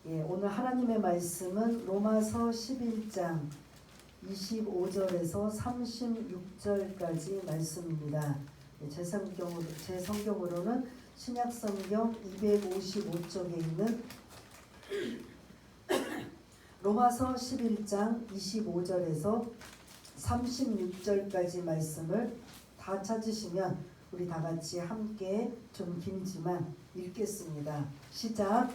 오늘 하나님의 말씀은 로마서 11장 25절에서 36절까지 말씀입니다. 제 성경으로는 신약성경 255쪽에 있는 로마서 11장 25절에서 36절까지 말씀을 다 찾으시면 우리 다 같이 함께 좀 길지만 읽겠습니다. 시작.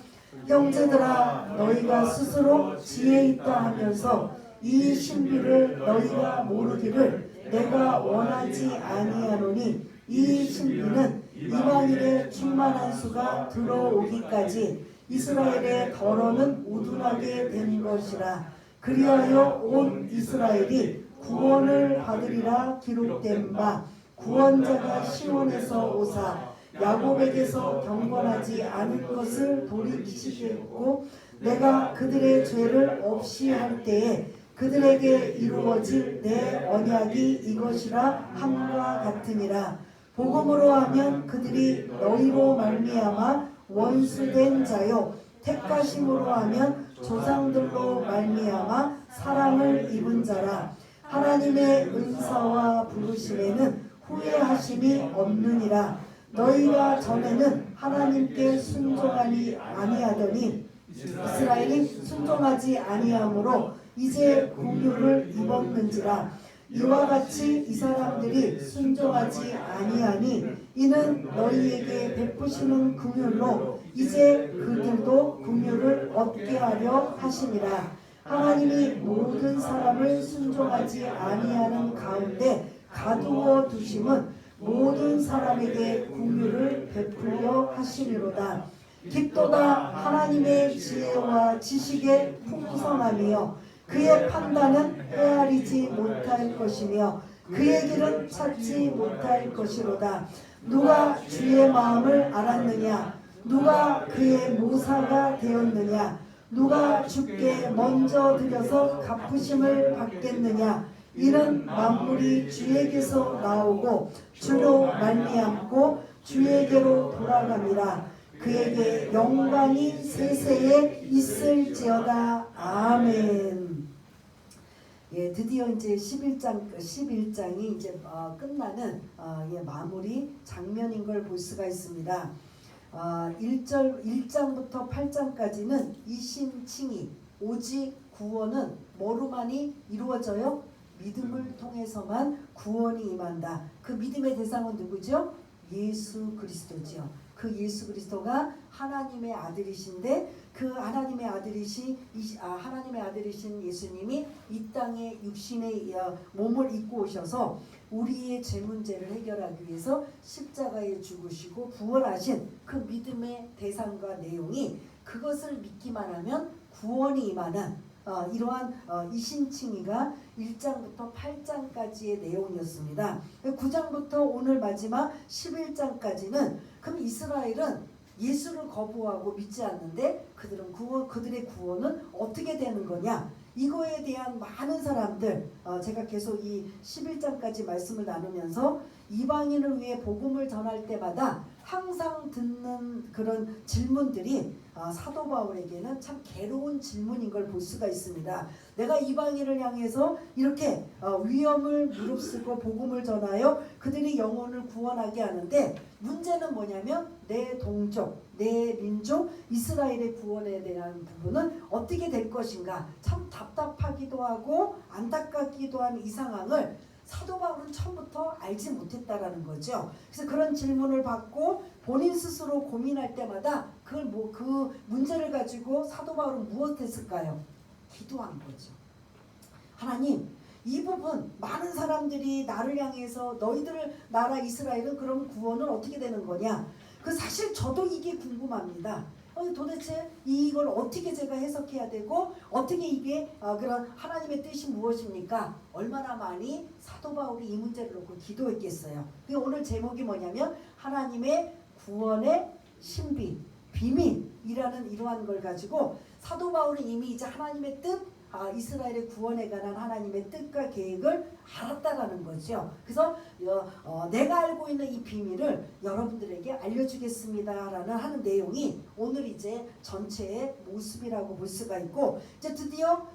형제들아, 너희가 스스로 지혜 있다 하면서 이 신비를 너희가 모르기를 내가 원하지 아니하노니, 이 신비는 이방인의 충만한 수가 들어오기까지 이스라엘의 덜어는 우둔하게 된 것이라. 그리하여 온 이스라엘이 구원을 받으리라 기록된 바, 구원자가 시온에서 오사 야곱에게서 경건하지 않은 것을 돌이키시겠고, 내가 그들의 죄를 없이 할 때에 그들에게 이루어질 내 언약이 이것이라 함과 같으니라. 복음으로 하면 그들이 너희로 말미암아 원수된 자요, 택하심으로 하면 조상들로 말미암아 사랑을 입은 자라. 하나님의 은사와 부르심에는 후회하심이 없느니라. 너희가 전에는 하나님께 순종하니 아니하더니 이스라엘이 순종하지 아니하므로 이제 긍휼을 입었는지라. 이와 같이 이 사람들이 순종하지 아니하니 이는 너희에게 베푸시는 긍휼로 이제 그들도 긍휼을 얻게 하려 하심이라. 하나님이 모든 사람을 순종하지 아니하는 가운데 가두어 두심은 모든 사람에게 긍휼을 베풀려 하시리로다. 깊도다 하나님의 지혜와 지식의 풍성함이여, 그의 판단은 헤아리지 못할 것이며 그의 길은 찾지 못할 것이로다. 누가 주의 마음을 알았느냐? 누가 그의 모사가 되었느냐? 누가 주께 먼저 드려서 갚으심을 받겠느냐? 이는 만물이 주에게서 나오고 주로 말미암고 주에게로 돌아갑니다. 그에게 영광이 세세에 있을지어다. 아멘. 드디어 이제 11장이 이제 끝나는 마무리 장면인 걸 볼 수가 있습니다. 1장부터 8장까지는 이심칭의, 오직 구원은 뭐로만이 이루어져요? 믿음을 통해서만 구원이 임한다. 그 믿음의 대상은 누구죠? 예수 그리스도죠. 그 예수 그리스도가 하나님의 아들이신데, 그 하나님의 아들이신 예수님이 이 땅에 육신의 몸을 입고 오셔서 우리의 죄 문제를 해결하기 위해서 십자가에 죽으시고 부활하신 그 믿음의 대상과 내용이, 그것을 믿기만 하면 구원이 임하는 이러한 이심칭의가 1장부터 8장까지의 내용이었습니다. 9장부터 오늘 마지막 11장까지는 그럼 이스라엘은 예수를 거부하고 믿지 않는데 그들의 구원은 어떻게 되는 거냐? 이거에 대한 많은 사람들, 제가 계속 이 11장까지 말씀을 나누면서 이방인을 위해 복음을 전할 때마다 항상 듣는 그런 질문들이 사도 바울에게는 참 괴로운 질문인 걸 볼 수가 있습니다. 내가 이방인을 향해서 이렇게 위험을 무릅쓰고 복음을 전하여 그들이 영혼을 구원하게 하는데, 문제는 뭐냐면 내 동족, 내 민족 이스라엘의 구원에 대한 부분은 어떻게 될 것인가. 참 답답하기도 하고 안타깝기도 한 이 상황을 사도 바울은 처음부터 알지 못했다라는 거죠. 그래서 그런 질문을 받고 본인 스스로 고민할 때마다 그 문제를 가지고 사도 바울은 무엇했을까요? 기도한 거죠. 하나님, 이 부분 많은 사람들이 나를 향해서 너희들 나라 이스라엘은 그럼 구원은 어떻게 되는 거냐? 사실 저도 이게 궁금합니다. 도대체 이걸 어떻게 제가 해석해야 되고 어떻게 이게 그런 하나님의 뜻이 무엇입니까? 얼마나 많이 사도 바울이 이 문제를 놓고 기도했겠어요. 오늘 제목이 뭐냐면 하나님의 구원의 신비, 비밀이라는 이러한 걸 가지고 사도 바울은 이미 이제 하나님의 뜻, 이스라엘의 구원에 관한 하나님의 뜻과 계획을 알았다라는 거죠. 그래서 내가 알고 있는 이 비밀을 여러분들에게 알려주겠습니다라는 하는 내용이 오늘 이제 전체의 모습이라고 볼 수가 있고, 이제 드디어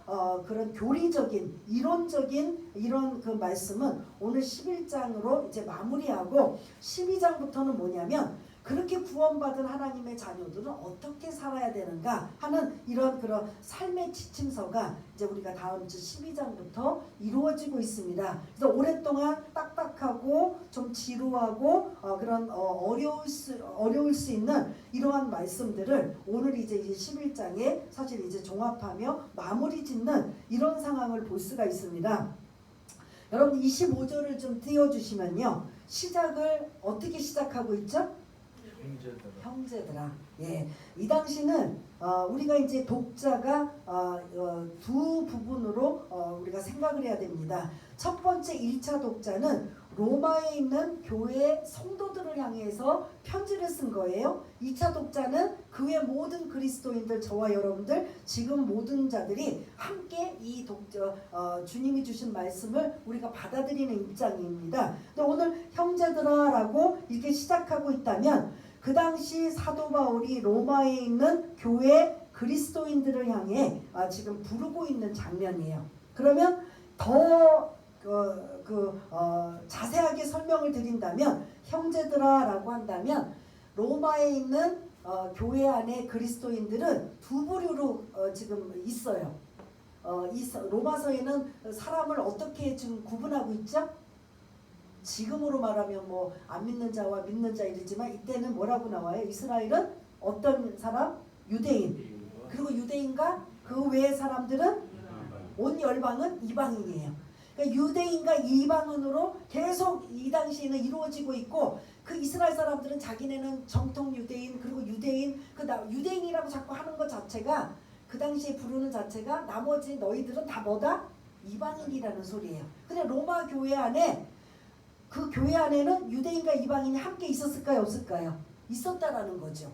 그런 교리적인 이론적인 이런 그 말씀은 오늘 11장으로 이제 마무리하고 12장부터는 뭐냐면 그렇게 구원받은 하나님의 자녀들은 어떻게 살아야 되는가 하는 이런 그런 삶의 지침서가 이제 우리가 다음 주 12장부터 이루어지고 있습니다. 그래서 오랫동안 딱딱하고 좀 지루하고 그런 어려울 수 있는 이러한 말씀들을 오늘 이제 11장에 사실 이제 종합하며 마무리 짓는 이런 상황을 볼 수가 있습니다. 여러분 25절을 좀 띄워주시면요. 시작을 어떻게 시작하고 있죠? 형제들아. 예, 이 당시는 우리가 이제 독자가 두 부분으로 우리가 생각을 해야 됩니다. 첫 번째 1차 독자는 로마에 있는 교회 성도들을 향해서 편지를 쓴 거예요. 2차 독자는 그 외 모든 그리스도인들, 저와 여러분들 지금 모든 자들이 함께 이 주님이 주신 말씀을 우리가 받아들이는 입장입니다. 근데 오늘 형제들아라고 이렇게 시작하고 있다면 그 당시 사도 바울이 로마에 있는 교회 그리스도인들을 향해 지금 부르고 있는 장면이에요. 그러면 더 자세하게 설명을 드린다면 형제들아라고 한다면 로마에 있는 교회 안에 그리스도인들은 두 부류로 지금 있어요. 로마서에는 사람을 어떻게 지금 구분하고 있죠? 지금으로 말하면 뭐 안 믿는 자와 믿는 자 이러지만 이때는 뭐라고 나와요? 이스라엘은 어떤 사람? 유대인. 그리고 유대인과 그 외의 사람들은 온 열방은 이방인이에요. 그러니까 유대인과 이방인으로 계속 이 당시에는 이루어지고 있고, 그 이스라엘 사람들은 자기네는 정통 유대인, 그리고 유대인, 유대인이라고 자꾸 하는 것 자체가, 그 당시에 부르는 자체가 나머지 너희들은 다 뭐다? 이방인이라는 소리예요. 근데 로마 교회 안에, 그 교회 안에는 유대인과 이방인이 함께 있었을까요? 없을까요? 있었다라는 거죠.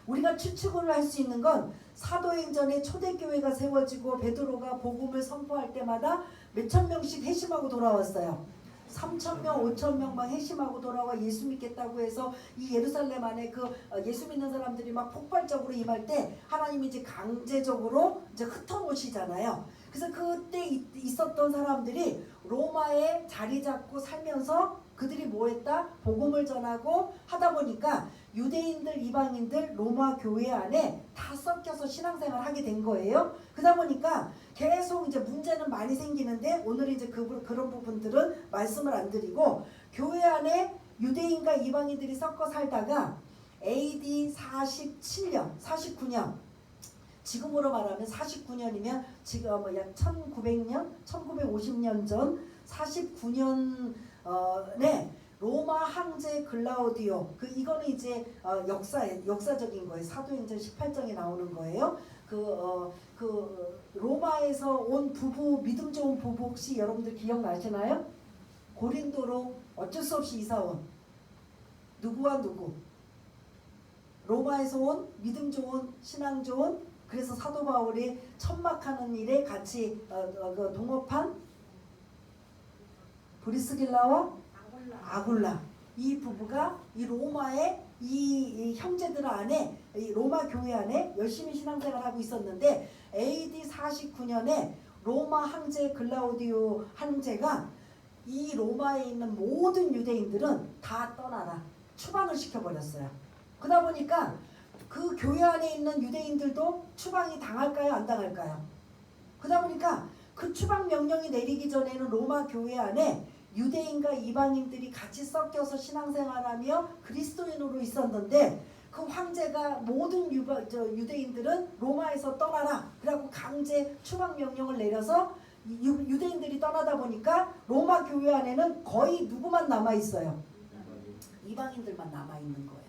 우리가 추측을 할 수 있는 건 사도행전에 초대교회가 세워지고 베드로가 복음을 선포할 때마다 몇천 명씩 회심하고 돌아왔어요. 3,000명, 5,000명 막 회심하고 돌아와 예수 믿겠다고 해서 이 예루살렘 안에 그 예수 믿는 사람들이 막 폭발적으로 임할 때 하나님이 이제 강제적으로 이제 흩어놓으시잖아요. 그래서 그때 있었던 사람들이 로마에 자리 잡고 살면서 그들이 뭐 했다? 복음을 전하고 하다 보니까 유대인들, 이방인들 로마 교회 안에 다 섞여서 신앙생활을 하게 된 거예요. 그러다 보니까 계속 이제 문제는 많이 생기는데 오늘 이제 그런 부분들은 말씀을 안 드리고, 교회 안에 유대인과 이방인들이 섞어 살다가 AD 47년, 49년, 지금으로 말하면 49년이면 지금 약 1900년, 1950년 전 49년에 로마 황제 글라우디오, 이거는 이제 역사적인 거예요. 사도행전 18장에 나오는 거예요. 로마에서 온 부부, 믿음 좋은 부부 혹시 여러분들 기억나시나요? 고린도로 어쩔 수 없이 이사 온 누구와 누구? 로마에서 온 믿음 좋은, 신앙 좋은, 그래서 사도 바울이 천막하는 일에 같이 동업한 브리스길라와 아굴라, 이 부부가 이 로마의 이 형제들 안에, 이 로마 교회 안에 열심히 신앙생활하고 있었는데 AD 49년에 로마 황제 글라우디오 황제가 이 로마에 있는 모든 유대인들은 다 떠나라, 추방을 시켜버렸어요. 그러다 보니까 그 교회 안에 있는 유대인들도 추방이 당할까요? 안 당할까요? 그러다 보니까 그 추방 명령이 내리기 전에는 로마 교회 안에 유대인과 이방인들이 같이 섞여서 신앙생활하며 그리스도인으로 있었는데, 그 황제가 모든 유대인들은 로마에서 떠나라 그래갖고 강제 추방 명령을 내려서 유대인들이 떠나다 보니까 로마 교회 안에는 거의 누구만 남아있어요? 이방인들만 남아있는 거예요.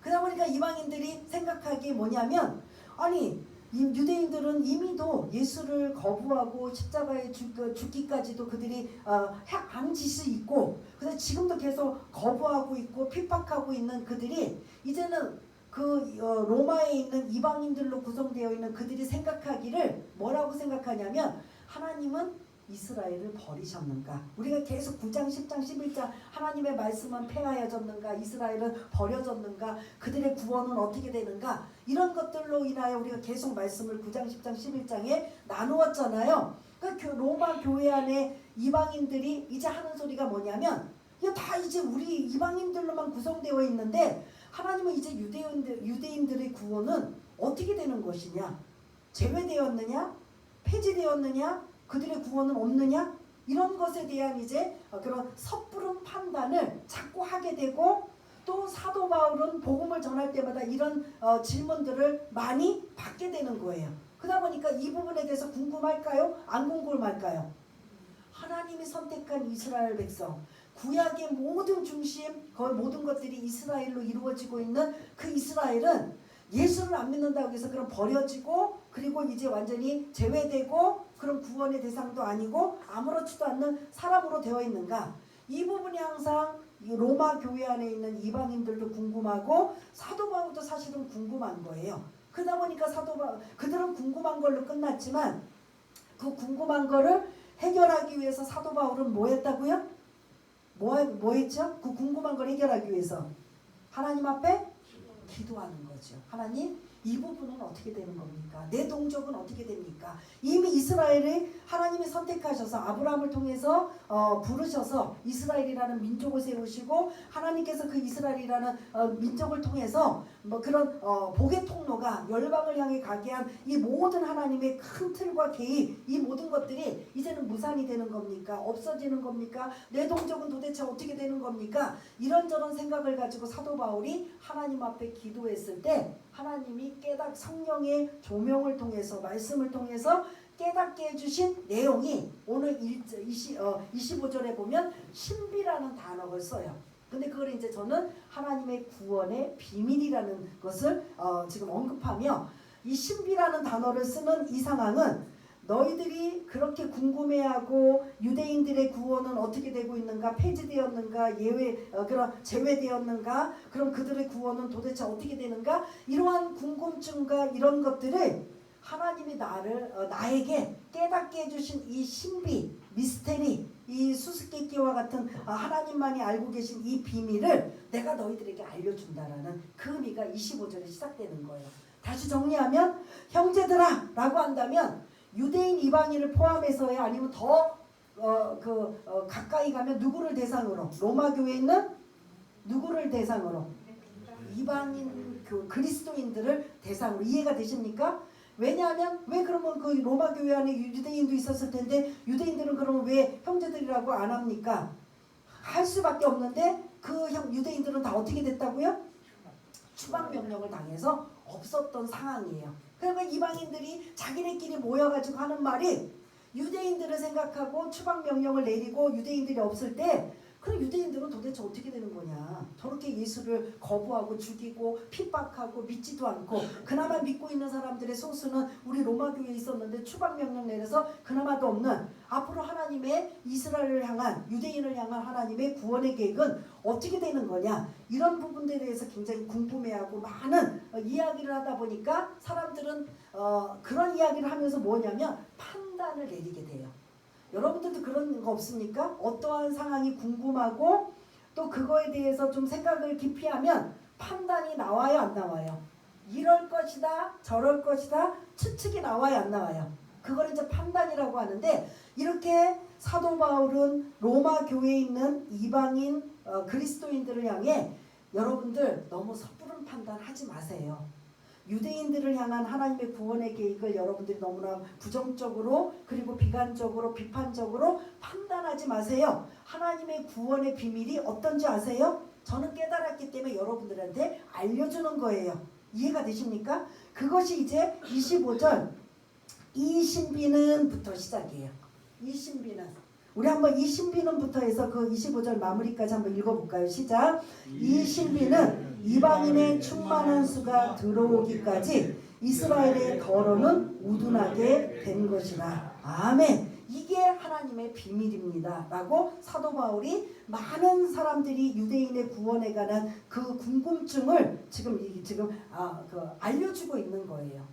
그러다 보니까 이방인들이 생각하기에 뭐냐면, 아니 유대인들은 이미도 예수를 거부하고 십자가에 죽기까지도 그들이 한 짓이 있고, 그래서 지금도 계속 거부하고 있고 핍박하고 있는 그들이 이제는 로마에 있는 이방인들로 구성되어 있는 그들이 생각하기를 뭐라고 생각하냐면 하나님은 이스라엘을 버리셨는가? 우리가 계속 9장, 10장, 11장 하나님의 말씀은 폐하여졌는가? 이스라엘은 버려졌는가? 그들의 구원은 어떻게 되는가? 이런 것들로 인하여 우리가 계속 말씀을 9장, 10장, 11장에 나누었잖아요. 그러니까 로마 교회 안에 이방인들이 이제 하는 소리가 뭐냐면 이거 다 이제 우리 이방인들로만 구성되어 있는데 하나님은 이제 유대인들의 구원은 어떻게 되는 것이냐? 제외되었느냐? 폐지되었느냐? 그들의 구원은 없느냐? 이런 것에 대한 이제 그런 섣부른 판단을 자꾸 하게 되고 또 사도 바울은 복음을 전할 때마다 이런 질문들을 많이 받게 되는 거예요. 그러다 보니까 이 부분에 대해서 궁금할까요? 안 궁금할까요? 하나님이 선택한 이스라엘 백성, 구약의 모든 중심, 거의 모든 것들이 이스라엘로 이루어지고 있는 그 이스라엘은 예수를 안 믿는다고 해서 그럼 버려지고 그리고 이제 완전히 제외되고 그런 구원의 대상도 아니고 아무렇지도 않는 사람으로 되어 있는가? 이 부분이 항상 로마 교회 안에 있는 이방인들도 궁금하고 사도 바울도 사실은 궁금한 거예요. 그러다 보니까 그들은 궁금한 걸로 끝났지만 그 궁금한 거를 해결하기 위해서 사도 바울은 뭐 했다고요? 뭐 했죠? 그 궁금한 걸 해결하기 위해서 하나님 앞에 기도하는 거죠. 하나님, 이 부분은 어떻게 되는 겁니까? 내 동족은 어떻게 됩니까? 이미 이스라엘을 하나님이 선택하셔서 아브라함을 통해서 부르셔서 이스라엘이라는 민족을 세우시고 하나님께서 그 이스라엘이라는 민족을 통해서 뭐 그런 복의 통로가 열방을 향해 가게 한 이 모든 하나님의 큰 틀과 계획, 이 모든 것들이 이제는 무산이 되는 겁니까? 없어지는 겁니까? 내 동족은 도대체 어떻게 되는 겁니까? 이런저런 생각을 가지고 사도 바울이 하나님 앞에 기도했을 때 하나님이 성령의 조명을 통해서 말씀을 통해서 깨닫게 해주신 내용이 오늘 25절에 보면 신비라는 단어를 써요. 근데 그걸 이제 저는 하나님의 구원의 비밀이라는 것을 지금 언급하며 이 신비라는 단어를 쓰는 이 상황은 너희들이 그렇게 궁금해하고 유대인들의 구원은 어떻게 되고 있는가, 폐지되었는가, 그런 제외되었는가, 그럼 그들의 구원은 도대체 어떻게 되는가, 이러한 궁금증과 이런 것들을 하나님이 나에게 깨닫게 해주신 이 신비, 미스테리, 이 수수께끼와 같은 하나님만이 알고 계신 이 비밀을 내가 너희들에게 알려준다라는 그 의미가 25절에 시작되는 거예요. 다시 정리하면 형제들아 라고 한다면 유대인 이방인을 포함해서야 아니면 더 가까이 가면 누구를 대상으로? 로마 교회에 있는 누구를 대상으로? 이방인 그리스도인들을 대상으로. 이해가 되십니까? 왜냐하면 왜 그러면 그 로마 교회 안에 유대인도 있었을 텐데 유대인들은 그러면 왜 형제들이라고 안 합니까? 할 수밖에 없는데 그 유대인들은 다 어떻게 됐다고요? 추방 명령을 당해서 없었던 상황이에요. 그러니까 이방인들이 자기네끼리 모여가지고 하는 말이 유대인들을 생각하고 추방 명령을 내리고 유대인들이 없을 때 그럼 유대인들은 도대체 어떻게 되는 거냐. 저렇게 예수를 거부하고 죽이고 핍박하고 믿지도 않고 그나마 믿고 있는 사람들의 소수는 우리 로마 교회에 있었는데 추방 명령 내려서 그나마도 없는 앞으로 하나님의 이스라엘을 향한 유대인을 향한 하나님의 구원의 계획은 어떻게 되는 거냐. 이런 부분들에 대해서 굉장히 궁금해하고 많은 이야기를 하다 보니까 사람들은 그런 이야기를 하면서 뭐냐면 판단을 내리게 돼요. 여러분들도 그런 거 없습니까? 어떠한 상황이 궁금하고 또 그거에 대해서 좀 생각을 깊이 하면 판단이 나와요, 안 나와요? 이럴 것이다, 저럴 것이다, 추측이 나와요, 안 나와요? 그걸 이제 판단이라고 하는데 이렇게 사도 바울은 로마 교회에 있는 이방인 그리스도인들을 향해 여러분들 너무 섣부른 판단하지 마세요. 유대인들을 향한 하나님의 구원의 계획을 여러분들이 너무나 부정적으로 그리고 비관적으로 비판적으로 판단하지 마세요. 하나님의 구원의 비밀이 어떤지 아세요? 저는 깨달았기 때문에 여러분들한테 알려주는 거예요. 이해가 되십니까? 그것이 이제 25절 이 신비는부터 시작이에요. 이 신비는 우리 한번 이 신비는부터 해서 그 25절 마무리까지 한번 읽어볼까요? 시작. 이 신비는 이방인의 충만한 수가 들어오기까지 이스라엘의 더러는 우둔하게 된 것이라. 아멘. 이게 하나님의 비밀입니다 라고 사도 바울이 많은 사람들이 유대인의 구원에 관한 그 궁금증을 지금 알려주고 있는 거예요.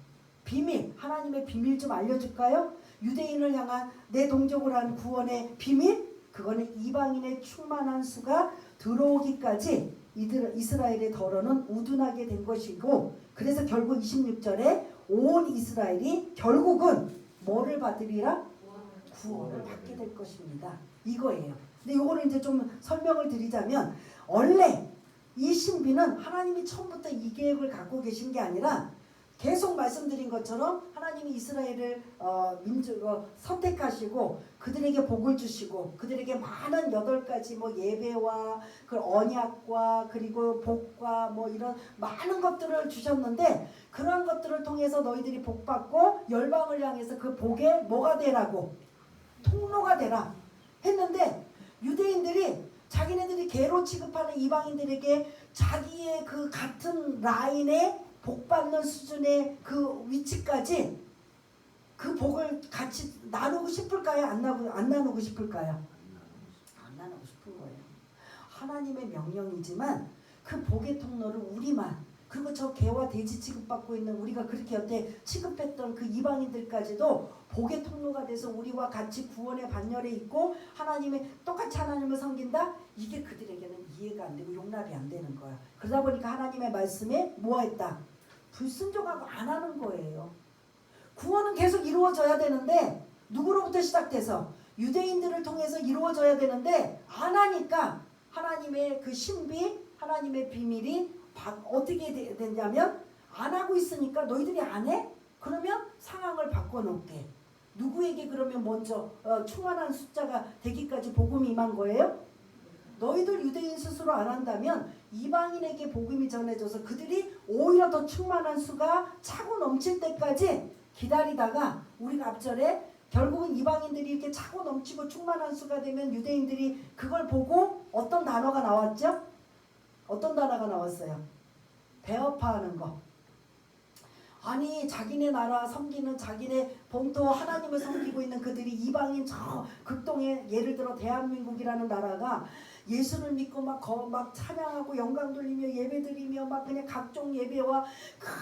비밀, 하나님의 비밀 좀 알려줄까요? 유대인을 향한 내 동족을 한 구원의 비밀, 그거는 이방인의 충만한 수가 들어오기까지 이스라엘의 덜어는 우둔하게 된 것이고, 그래서 결국 26절에 온 이스라엘이 결국은 뭐를 받으리라? 구원을 받게 될 것입니다. 이거예요. 근데 이거를 이제 좀 설명을 드리자면, 원래 이 신비는 하나님이 처음부터 이 계획을 갖고 계신 게 아니라 계속 말씀드린 것처럼 하나님이 이스라엘을 선택하시고 그들에게 복을 주시고 그들에게 많은 8가지 예배와 그 언약과 그리고 복과 이런 많은 것들을 주셨는데, 그러한 것들을 통해서 너희들이 복받고 열방을 향해서 그 복의 뭐가 되라고? 통로가 되라 했는데, 유대인들이 자기네들이 개로 취급하는 이방인들에게 자기의 그 같은 라인에 복받는 수준의 그 위치까지 그 복을 같이 나누고 싶을까요? 안 나누고 싶을까요? 안 나누고 싶은 거예요. 하나님의 명령이지만 그 복의 통로를 우리만, 그리고 저 개와 돼지 취급받고 있는 우리가 그렇게 여태 취급했던 그 이방인들까지도 복의 통로가 돼서 우리와 같이 구원의 반열에 있고 똑같이 하나님을 섬긴다? 이게 그들에게는 이해가 안 되고 용납이 안 되는 거예요. 그러다 보니까 하나님의 말씀에 뭐했다? 불순종하고 안 하는 거예요. 구원은 계속 이루어져야 되는데, 누구로부터 시작돼서? 유대인들을 통해서 이루어져야 되는데 안 하니까 하나님의 그 신비, 하나님의 비밀이 어떻게 되냐면, 안 하고 있으니까 너희들이 안 해? 그러면 상황을 바꿔놓게. 누구에게 그러면 먼저 충만한 숫자가 되기까지 복음이 임한 거예요? 너희들 유대인 스스로 안 한다면 이방인에게 복음이 전해져서 그들이 오히려 더 충만한 수가 차고 넘칠 때까지 기다리다가, 우리가 앞절에 결국은 이방인들이 이렇게 차고 넘치고 충만한 수가 되면 유대인들이 그걸 보고 어떤 단어가 나왔죠? 어떤 단어가 나왔어요? 배업화하는 거. 아니, 자기네 나라 섬기는 자기네 본토 하나님을 섬기고 있는 그들이 이방인 저 극동에, 예를 들어 대한민국이라는 나라가 예수를 믿고 막 찬양하고 영광 돌리며 예배드리며 막 그냥 각종 예배와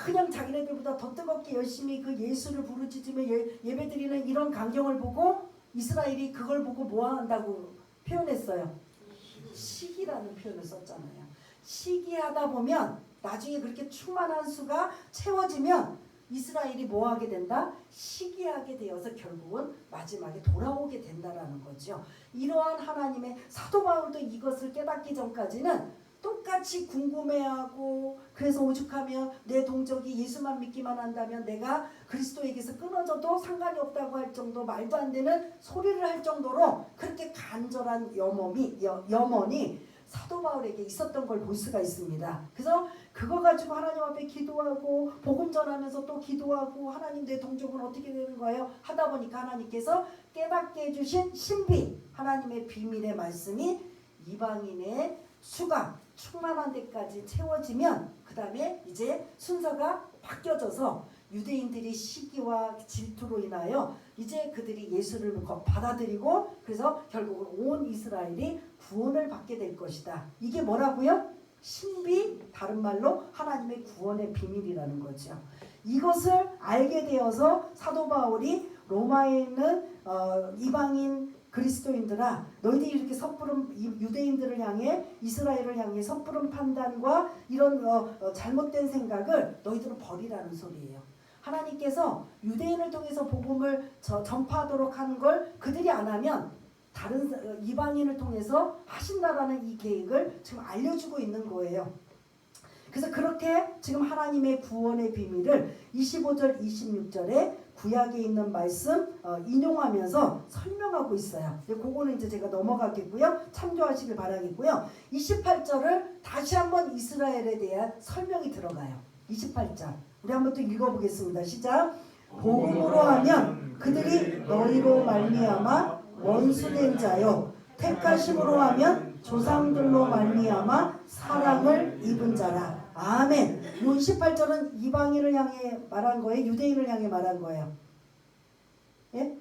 그냥 자기네들보다 더 뜨겁게 열심히 그 예수를 부르짖으며 예배드리는 이런 광경을 보고 이스라엘이 그걸 보고 뭐 한다고 표현했어요? 시기라는 표현을 썼잖아요. 시기하다 보면 나중에 그렇게 충만한 수가 채워지면 이스라엘이 뭐 하게 된다? 시기하게 되어서 결국은 마지막에 돌아오게 된다라는 거죠. 이러한 하나님의, 사도 바울도 이것을 깨닫기 전까지는 똑같이 궁금해하고, 그래서 오죽하면 내 동족이 예수만 믿기만 한다면 내가 그리스도에게서 끊어져도 상관이 없다고 할 정도, 말도 안 되는 소리를 할 정도로 그렇게 간절한 염원이 사도 바울에게 있었던 걸 볼 수가 있습니다. 그래서 그거 가지고 하나님 앞에 기도하고 복음 전하면서 또 기도하고, 하나님 내 동족은 어떻게 되는 거예요? 하다 보니까 하나님께서 깨닫게 해주신 신비, 하나님의 비밀의 말씀이 이방인의 수가 충만한 데까지 채워지면, 그 다음에 이제 순서가 바뀌어져서 유대인들이 시기와 질투로 인하여 이제 그들이 예수를 받아들이고, 그래서 결국은 온 이스라엘이 구원을 받게 될 것이다. 이게 뭐라고요? 신비, 다른 말로 하나님의 구원의 비밀이라는 거죠. 이것을 알게 되어서 사도 바울이 로마에 있는 이방인 그리스도인들아, 너희들이 이렇게 섣부른 유대인들을 향해, 이스라엘을 향해 섣부른 판단과 이런 잘못된 생각을 너희들은 버리라는 소리예요. 하나님께서 유대인을 통해서 복음을 전파하도록 하는 걸 그들이 안 하면 다른 이방인을 통해서 하신다라는 이 계획을 지금 알려주고 있는 거예요. 그래서 그렇게 지금 하나님의 구원의 비밀을 25절 26절에 구약에 있는 말씀 인용하면서 설명하고 있어요. 그거는 이제 제가 넘어가겠고요. 참조하시길 바라겠고요. 28절을 다시 한번 이스라엘에 대한 설명이 들어가요. 28절 우리 한번 또 읽어보겠습니다. 시작. 복음으로 하면 그들이 너희로 말미암아 원수된 자요, 택하심으로 하면 조상들로 말미암아 사랑을 입은 자라. 아멘. 이 28절은 이방인을 향해 말한 거예요? 유대인을 향해 말한 거예요? 예?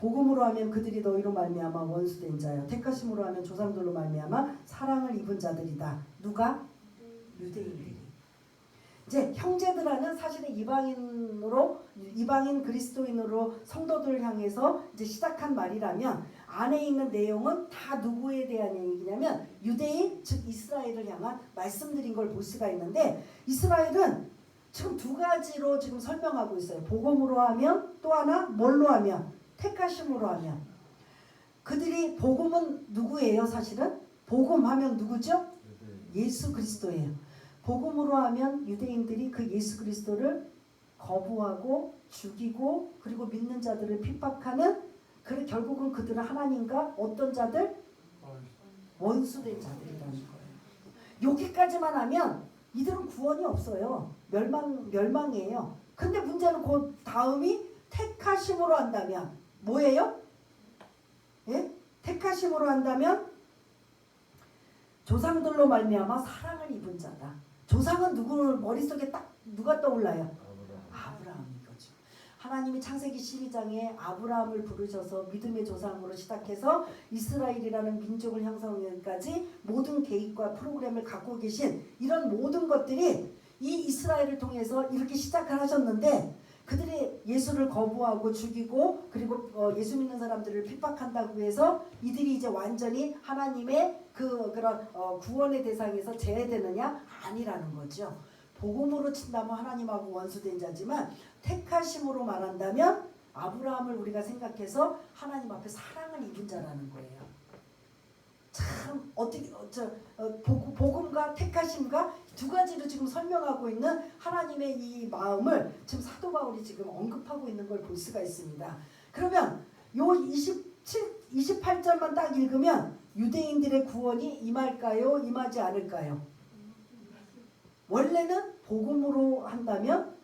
복음으로 하면 그들이 너희로 말미암아 원수된 자여 택하심으로 하면 조상들로 말미암아 사랑을 입은 자들이다. 누가? 유대인들이. 이제 형제들하는 사실은 이방인 그리스도인으로 성도들을 향해서 이제 시작한 말이라면 안에 있는 내용은 다 누구에 대한 얘기냐면 유대인 즉 이스라엘을 향한 말씀드린 걸 볼 수가 있는데 이스라엘은 지금 두 가지로 지금 설명하고 있어요. 복음으로 하면 또 하나 뭘로 하면 택하심으로 하면. 그들이 복음은 누구예요? 사실은 복음하면 누구죠? 예수 그리스도예요. 복음으로 하면 유대인들이 그 예수 그리스도를 거부하고 죽이고 그리고 믿는 자들을 핍박하는 결국은 그들은 하나님과 어떤 자들? 원수된 자들이라는 거예요. 여기까지만 하면 이들은 구원이 없어요. 멸망이에요. 근데 문제는 그 다음이 택하심으로 한다면 뭐예요? 예? 택하심으로 한다면 조상들로 말미암아 사랑을 입은 자다. 조상은 누구 머릿속에 딱 누가 떠올라요? 아브라함인 거죠. 하나님이 창세기 12장에 아브라함을 부르셔서 믿음의 조상으로 시작해서 이스라엘이라는 민족을 형성하기까지 모든 계획과 프로그램을 갖고 계신 이런 모든 것들이 이 이스라엘을 통해서 이렇게 시작을 하셨는데 그들이 예수를 거부하고 죽이고 그리고 예수 믿는 사람들을 핍박한다고 해서 이들이 이제 완전히 하나님의 그런 구원의 대상에서 제외되느냐? 아니라는 거죠. 복음으로 친다면 하나님하고 원수된 자지만 택하심으로 말한다면 아브라함을 우리가 생각해서 하나님 앞에 사랑을 입은 자라는 거예요. 참 어떻게 복음과 택하심과 두 가지로 지금 설명하고 있는 하나님의 이 마음을 지금 사도 바울이 지금 언급하고 있는 걸 볼 수가 있습니다. 그러면 요 28절만 딱 읽으면 유대인들의 구원이 임할까요? 임하지 않을까요? 원래는 복음으로 한다면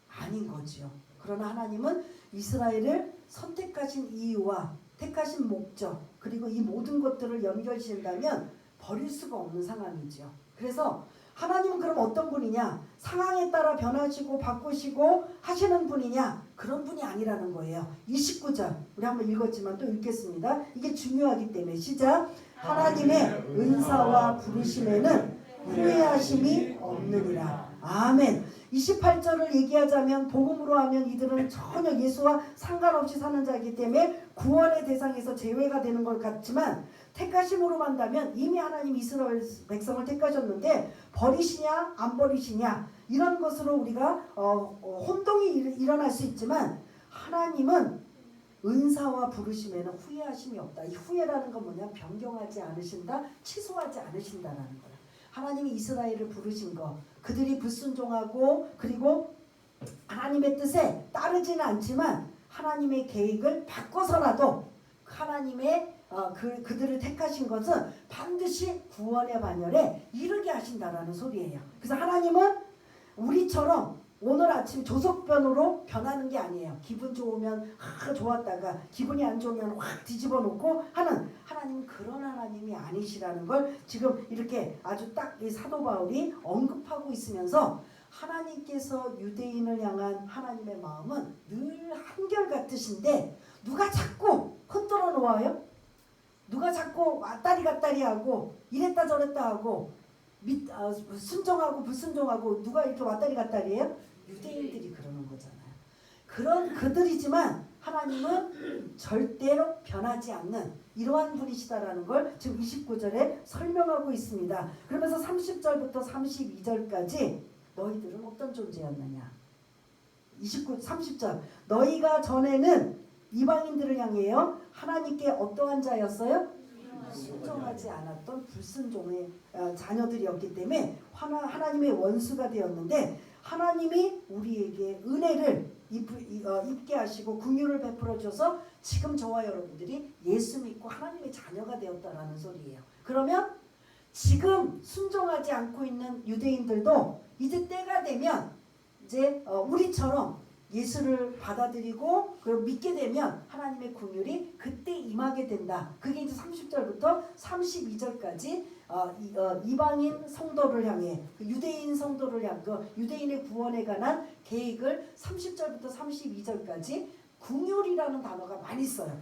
아닌 거지요. 그러나 하나님은 이스라엘을 선택하신 이유와 택하신 목적 그리고 이 모든 것들을 연결시킨다면 버릴 수가 없는 상황이죠. 그래서 하나님은 그럼 어떤 분이냐? 상황에 따라 변하시고 바꾸시고 하시는 분이냐? 그런 분이 아니라는 거예요. 29절 우리 한번 읽었지만 또 읽겠습니다. 이게 중요하기 때문에 시작. 하나님의 은사와 부르심에는 후회하심이 없느니라. 아멘. 28절을 얘기하자면 복음으로 하면 이들은 전혀 예수와 상관없이 사는 자이기 때문에 구원의 대상에서 제외가 되는 것 같지만 택하심으로 한다면 이미 하나님 이스라엘 백성을 택하셨는데 버리시냐 안 버리시냐 이런 것으로 우리가 혼동이 일어날 수 있지만 하나님은 은사와 부르심에는 후회하심이 없다. 이 후회라는 건 뭐냐? 변경하지 않으신다, 취소하지 않으신다라는 거예요. 하나님이 이스라엘을 부르신 거 그들이 불순종하고 그리고 하나님의 뜻에 따르지는 않지만 하나님의 계획을 바꿔서라도 하나님의 그들을 택하신 것은 반드시 구원의 반열에 이르게 하신다라는 소리예요. 그래서 하나님은 우리처럼 오늘 아침 조석변으로 변하는 게 아니에요. 기분 좋으면 좋았다가 기분이 안 좋으면 확 뒤집어 놓고 하는 하나님은 그런 하나님이 아니시라는 걸 지금 이렇게 아주 딱 이 사도 바울이 언급하고 있으면서 하나님께서 유대인을 향한 하나님의 마음은 늘 한결같으신데 누가 자꾸 흔들어 놓아요? 누가 자꾸 왔다리 갔다리 하고 이랬다 저랬다 하고 순종하고 불순종하고 누가 이렇게 왔다리 갔다리 해요? 유대인들이 그러는 거잖아요. 그런 그들이지만 하나님은 절대로 변하지 않는 이러한 분이시다라는 걸 지금 29절에 설명하고 있습니다. 그러면서 30절부터 32절까지 너희들은 어떤 존재였느냐? 30절 너희가 전에는 이방인들을 향해요 하나님께 어떠한 자였어요? 순종하지 않았던 불순종의 자녀들이었기 때문에 하나님의 원수가 되었는데 하나님이 우리에게 은혜를 입게 하시고 긍휼을 베풀어 줘서 지금 저와 여러분들이 예수 믿고 하나님의 자녀가 되었다라는 소리예요. 그러면 지금 순종하지 않고 있는 유대인들도 이제 때가 되면 이제 우리처럼 예수를 받아들이고 그리고 믿게 되면 하나님의 긍휼이 그때 임하게 된다. 그게 이제 30절부터 32절까지 이방인 성도를 향해 유대인 성도를 향해 유대인의 구원에 관한 계획을 30절부터 32절까지 궁율이라는 단어가 많이 써요.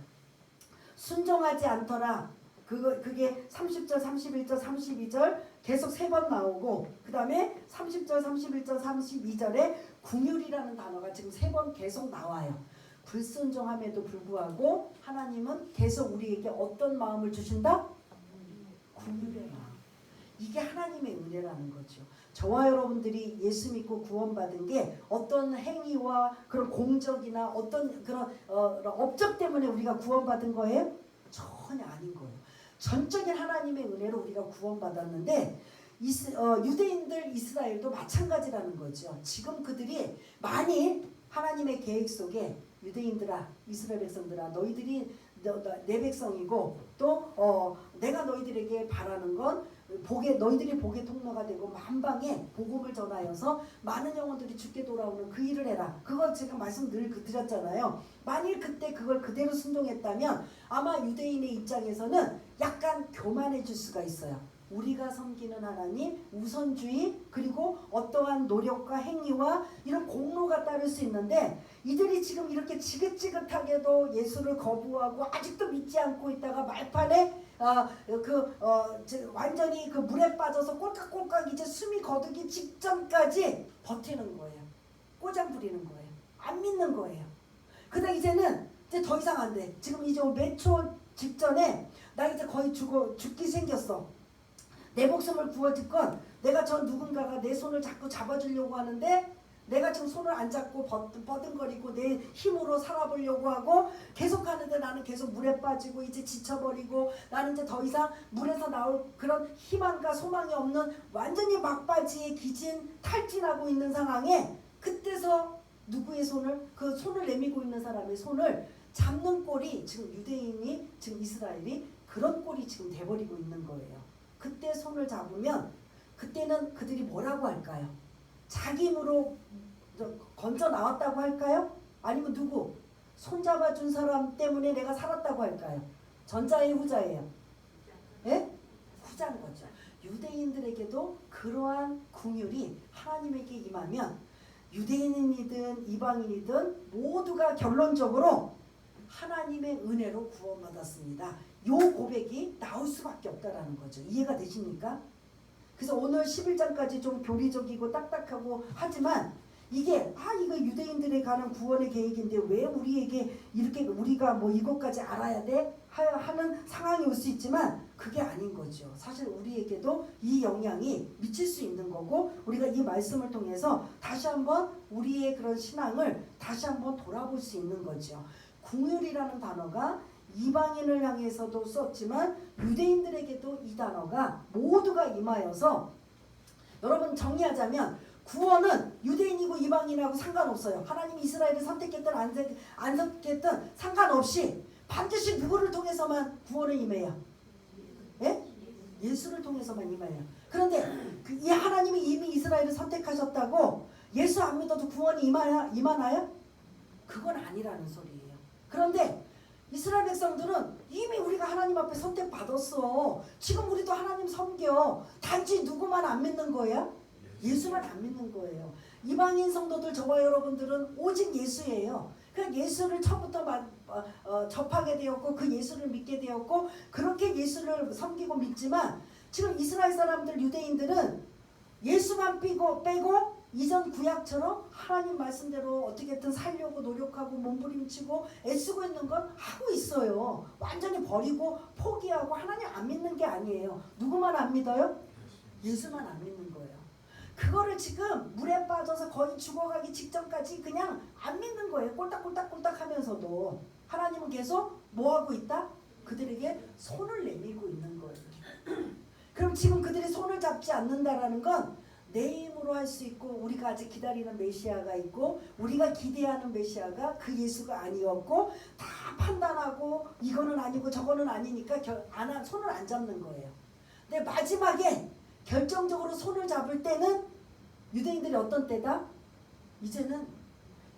순종하지 않더라. 그게 30절, 31절, 32절 계속 3번 나오고, 그 다음에 30절, 31절, 32절에 궁율이라는 단어가 지금 3번 계속 나와요. 불순종함에도 불구하고 하나님은 계속 우리에게 어떤 마음을 주신다? 궁율의 마음. 이게 하나님의 은혜라는 거죠. 저와 여러분들이 예수 믿고 구원받은 게 어떤 행위와 그런 공적이나 어떤 그런 업적 때문에 우리가 구원받은 거예요? 전혀 아닌 거예요. 전적인 하나님의 은혜로 우리가 구원받았는데 유대인들 이스라엘도 마찬가지라는 거죠. 지금 그들이 많이 하나님의 계획 속에 유대인들아, 이스라엘 백성들아, 너희들이 내 백성이고 또 내가 너희들에게 바라는 건 너희들이 복의 통로가 되고 만방에 복음을 전하여서 많은 영혼들이 주께 돌아오는 그 일을 해라. 그걸 제가 말씀 늘 드렸잖아요. 만일 그때 그걸 그대로 순종했다면 아마 유대인의 입장에서는 약간 교만해질 수가 있어요. 우리가 섬기는 하나님, 우선주의, 그리고 어떠한 노력과 행위와 이런 공로가 따를 수 있는데, 이들이 지금 이렇게 지긋지긋하게도 예수를 거부하고 아직도 믿지 않고 있다가 말판에 완전히 그 물에 빠져서 꼴깍꼴깍 이제 숨이 거두기 직전까지 버티는 거예요. 꼬장 부리는 거예요. 안 믿는 거예요. 그러다 이제는 이제 더 이상 안 돼. 지금 이제 몇 초 직전에 나 이제 거의 죽기 생겼어. 내 목숨을 구워줄 내가 저 누군가가 내 손을 자꾸 잡아주려고 하는데 내가 지금 손을 안 잡고 버둥거리고 내 힘으로 살아보려고 하고 계속 하는데 나는 계속 물에 빠지고 이제 지쳐버리고 나는 이제 더 이상 물에서 나올 그런 희망과 소망이 없는 완전히 막바지에 탈진하고 있는 상황에 그때서 누구의 손을 그 손을 내밀고 있는 사람의 손을 잡는 꼴이 지금 유대인이 지금 이스라엘이 그런 꼴이 지금 돼버리고 있는 거예요. 그때 손을 잡으면 그때는 그들이 뭐라고 할까요? 자기 힘으로 건져 나왔다고 할까요? 아니면 누구? 손 잡아준 사람 때문에 내가 살았다고 할까요? 전자예요, 후자예요? 예? 후자인 거죠. 유대인들에게도 그러한 궁율이 하나님에게 임하면 유대인이든 이방인이든 모두가 결론적으로 하나님의 은혜로 구원받았습니다. 요 고백이 나올 수밖에 없다라는 거죠. 이해가 되십니까? 그래서 오늘 11장까지 좀 교리적이고 딱딱하고 하지만 이게 이거 유대인들에 관한 구원의 계획인데 왜 우리에게 이렇게 우리가 뭐 이것까지 알아야 돼? 하는 상황이 올 수 있지만 그게 아닌 거죠. 사실 우리에게도 이 영향이 미칠 수 있는 거고 우리가 이 말씀을 통해서 다시 한번 우리의 그런 신앙을 다시 한번 돌아볼 수 있는 거죠. 궁율이라는 단어가 이방인을 향해서도 썼지만 유대인들에게도 이 단어가 모두가 임하여서 여러분 정리하자면 구원은 유대인이고 이방인하고 상관없어요. 하나님이 이스라엘을 선택했든 안 선택했든 상관없이 반드시 누구를 통해서만 구원을 임해요. 예? 예수를 통해서만 임해요. 그런데 이 하나님이 이미 이스라엘을 선택하셨다고 예수 안 믿어도 구원이 임하나요? 그건 아니라는 소리예요. 그런데 이스라엘 백성들은 이미 우리가 하나님 앞에 선택받았어. 지금 우리도 하나님 섬겨. 단지 누구만 안 믿는 거야? 예수만 안 믿는 거예요. 이방인 성도들 저와 여러분들은 오직 예수예요. 그 예수를 처음부터 접하게 되었고 그 예수를 믿게 되었고 그렇게 예수를 섬기고 믿지만 지금 이스라엘 사람들 유대인들은 예수만 빼고 이전 구약처럼 하나님 말씀대로 어떻게든 살려고 노력하고 몸부림치고 애쓰고 있는 건 하고 있어요. 완전히 버리고 포기하고 하나님 안 믿는 게 아니에요. 누구만 안 믿어요? 예수만 안 믿는 거예요. 그거를 지금 물에 빠져서 거의 죽어가기 직전까지 그냥 안 믿는 거예요. 꼴딱꼴딱 하면서도 하나님은 계속 뭐하고 있다? 그들에게 손을 내밀고 있는 거예요. 그럼 지금 그들이 손을 잡지 않는다라는 건 내 힘으로 할 수 있고 우리가 아직 기다리는 메시아가 있고 우리가 기대하는 메시아가 그 예수가 아니었고 다 판단하고 이거는 아니고 저거는 아니니까 손을 안 잡는 거예요. 근데 마지막에 결정적으로 손을 잡을 때는 유대인들이 어떤 때다? 이제는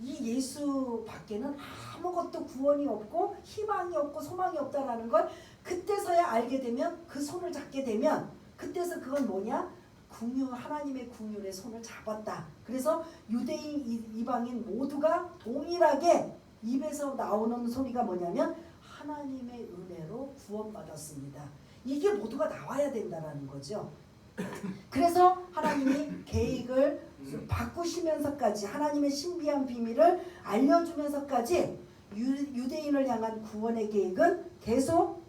이 예수 밖에는 아무것도 구원이 없고 희망이 없고 소망이 없다라는 걸 그때서야 알게 되면 그 손을 잡게 되면 그때서 그건 뭐냐? 하나님의 궁율의 손을 잡았다. 그래서 유대인 이방인 모두가 동일하게 입에서 나오는 소리가 뭐냐면 하나님의 은혜로 구원받았습니다. 이게 모두가 나와야 된다라는 거죠. 그래서 하나님이 계획을 바꾸시면서까지 하나님의 신비한 비밀을 알려주면서까지 유대인을 향한 구원의 계획은 계속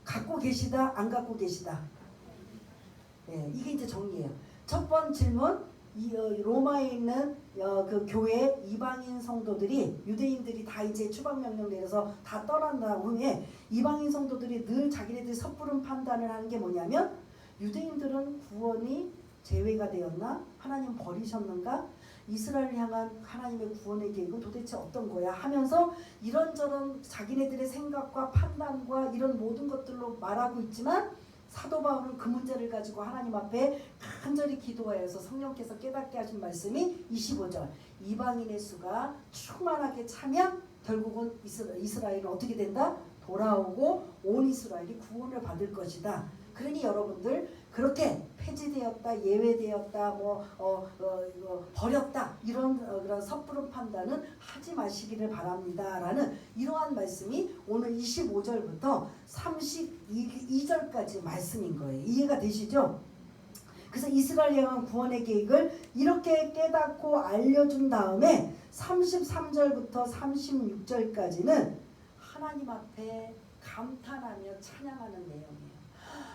갖고 계시다 안 갖고 계시다. 네, 이게 이제 정리예요. 첫 번째 질문, 로마에 있는 그 교회 이방인 성도들이 유대인들이 다 이제 추방명령 내려서 다 떠난 다음에 이방인 성도들이 늘 자기네들이 섣부른 판단을 하는 게 뭐냐면 유대인들은 구원이 제외가 되었나? 하나님 버리셨는가? 이스라엘을 향한 하나님의 구원의 계획은 도대체 어떤 거야? 하면서 이런저런 자기네들의 생각과 판단과 이런 모든 것들로 말하고 있지만 사도 바울은 그 문제를 가지고 하나님 앞에 간절히 기도하여서 성령께서 깨닫게 하신 말씀이 25절 이방인의 수가 충만하게 차면 결국은 이스라엘은 어떻게 된다? 돌아오고 온 이스라엘이 구원을 받을 것이다. 그러니 여러분들 그렇게 폐지되었다, 예외되었다, 버렸다 이런 그런 섣부른 판단은 하지 마시기를 바랍니다라는 이러한 말씀이 오늘 25절부터 32절까지 말씀인 거예요. 이해가 되시죠? 그래서 이스라엘 향한 구원의 계획을 이렇게 깨닫고 알려준 다음에 33절부터 36절까지는 하나님 앞에 감탄하며 찬양하는 내용이에요.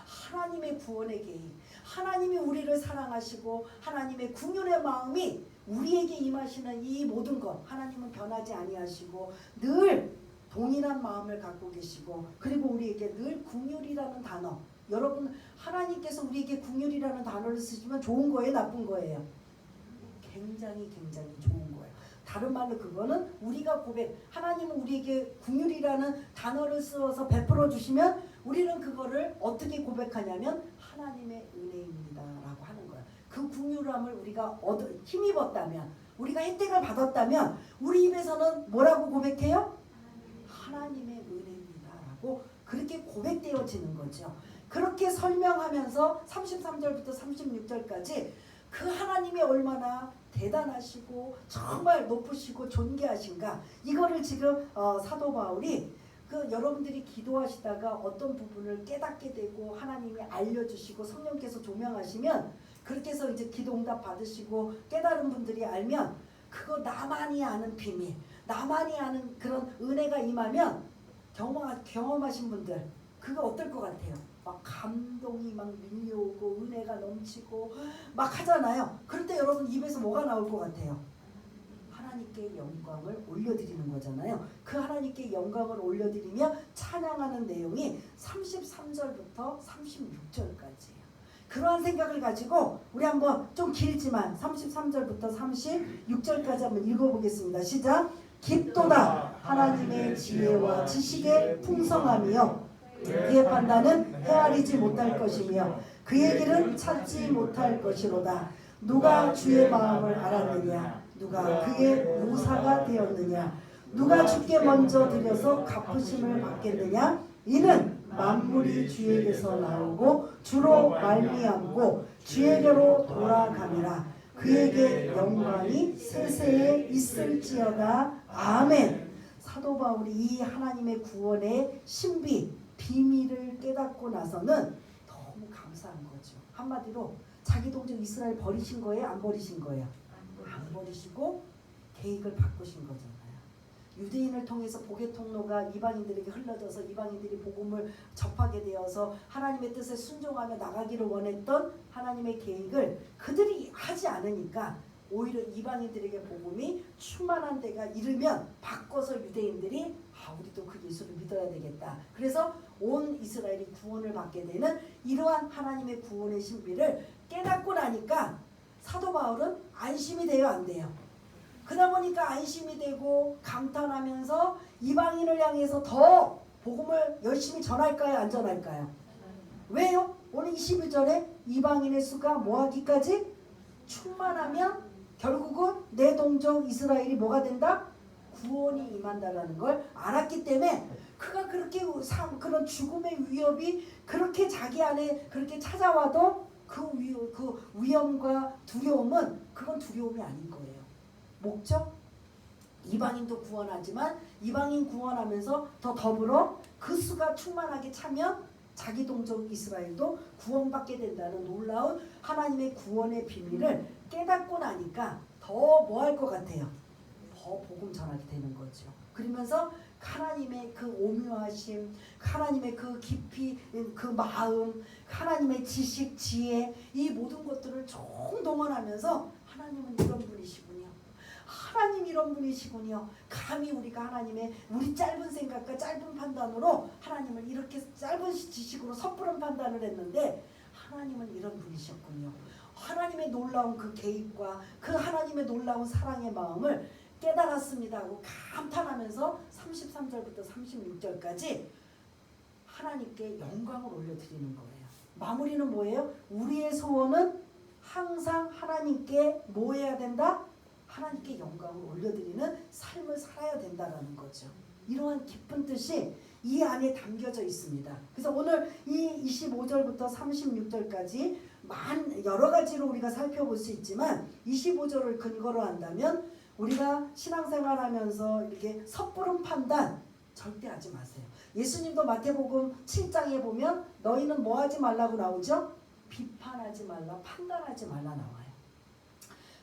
하나님의 구원의 계획, 하나님이 우리를 사랑하시고 하나님의 궁율의 마음이 우리에게 임하시는 이 모든 것, 하나님은 변하지 아니하시고 늘 동일한 마음을 갖고 계시고 그리고 우리에게 늘 궁율이라는 단어, 여러분 하나님께서 우리에게 궁율이라는 단어를 쓰시면 좋은 거예요, 나쁜 거예요? 굉장히 좋은 거예요. 다른 말로 그거는 우리가 고백, 하나님은 우리에게 궁율이라는 단어를 써서 베풀어 주시면 우리는 그거를 어떻게 고백하냐면 하나님의 은혜입니다 라고 하는 거예요. 그 궁율함을 우리가 힘입었다면, 우리가 혜택을 받았다면 우리 입에서는 뭐라고 고백해요? 하나님의 은혜입니다 라고 그렇게 고백되어지는 거죠. 그렇게 설명하면서 33절부터 36절까지 그 하나님이 얼마나 대단하시고 정말 높으시고 존귀하신가, 이거를 지금 사도 바울이 여러분들이 기도하시다가 어떤 부분을 깨닫게 되고 하나님이 알려주시고 성령께서 조명하시면 그렇게 해서 이제 기도 응답 받으시고 깨달은 분들이 알면 그거 나만이 아는 비밀, 나만이 아는 그런 은혜가 임하면 경험하신 분들 그거 어떨 것 같아요? 막 감동이 막 밀려오고 은혜가 넘치고 막 하잖아요. 그럴 때 여러분 입에서 뭐가 나올 것 같아요? 하나님께 영광을 올려드리는 거잖아요. 그 하나님께 영광을 올려드리며 찬양하는 내용이 33절부터 36절까지예요. 그러한 생각을 가지고 우리 한번 좀 길지만 33절부터 36절까지 한번 읽어보겠습니다. 시작. 깊도다 하나님의 지혜와 지식의 풍성함이요 그의 판단은 헤아리지 못할 것이며 그의 길은 찾지 못할 것이로다. 누가 주의 마음을 알았느냐? 누가 그의 무사가 되었느냐? 누가 주께 먼저 드려서 갚으심을 받겠느냐? 이는 만물이 주에게서 나오고 주로 말미암고 주에게로 돌아가니라. 그에게 영광이 세세에 있을지어다. 아멘. 사도 바울이 이 하나님의 구원의 신비 비밀을 깨닫고 나서는 너무 감사한 거죠. 한마디로 자기 동족 이스라엘 버리신 거예요? 안 버리신 거예요? 안 버리시고 계획을 바꾸신 거잖아요. 유대인을 통해서 복의 통로가 이방인들에게 흘러져서 이방인들이 복음을 접하게 되어서 하나님의 뜻에 순종하며 나가기를 원했던 하나님의 계획을 그들이 하지 않으니까 오히려 이방인들에게 복음이 충만한 데가 이르면 바꿔서 유대인들이 우리도 그 예수를 믿어야 되겠다. 그래서 온 이스라엘이 구원을 받게 되는 이러한 하나님의 구원의 신비를 깨닫고 나니까 사도 바울은 안심이 돼요, 안 돼요? 그러다 보니까 안심이 되고 감탄하면서 이방인을 향해서 더 복음을 열심히 전할까요, 안 전할까요? 왜요? 오늘 21절에 이방인의 수가 뭐하기까지? 충만하면 결국은 내 동족 이스라엘이 뭐가 된다? 구원이 임한다라는 걸 알았기 때문에 그가 그렇게 그런 죽음의 위협이 그렇게 자기 안에 그렇게 찾아와도 그 위험과 두려움은 그건 두려움이 아닌 거예요. 목적? 이방인도 구원하지만 이방인 구원하면서 더 더불어 그 수가 충만하게 차면 자기 동족 이스라엘도 구원받게 된다는 놀라운 하나님의 구원의 비밀을 깨닫고 나니까 더 뭐 할 것 같아요? 더 복음 전하게 되는 거죠. 그러면서 하나님의 그 오묘하심, 하나님의 그 깊이, 그 마음, 하나님의 지식, 지혜, 이 모든 것들을 총동원하면서 하나님은 이런 분이시군요. 하나님 이런 분이시군요. 감히 우리가 하나님의 우리 짧은 생각과 짧은 판단으로 하나님을 이렇게 짧은 지식으로 섣부른 판단을 했는데 하나님은 이런 분이셨군요. 하나님의 놀라운 그 개입과 그 하나님의 놀라운 사랑의 마음을 깨달았습니다 하고 감탄하면서 33절부터 36절까지 하나님께 영광을 올려드리는 거예요. 마무리는 뭐예요? 우리의 소원은 항상 하나님께 뭐 해야 된다? 하나님께 영광을 올려드리는 삶을 살아야 된다라는 거죠. 이러한 깊은 뜻이 이 안에 담겨져 있습니다. 그래서 오늘 이 25절부터 36절까지 여러 가지로 우리가 살펴볼 수 있지만 25절을 근거로 한다면 우리가 신앙생활하면서 이렇게 섣부른 판단 절대 하지 마세요. 예수님도 마태복음 7장에 보면 너희는 뭐 하지 말라고 나오죠? 비판하지 말라, 판단하지 말라 나와요.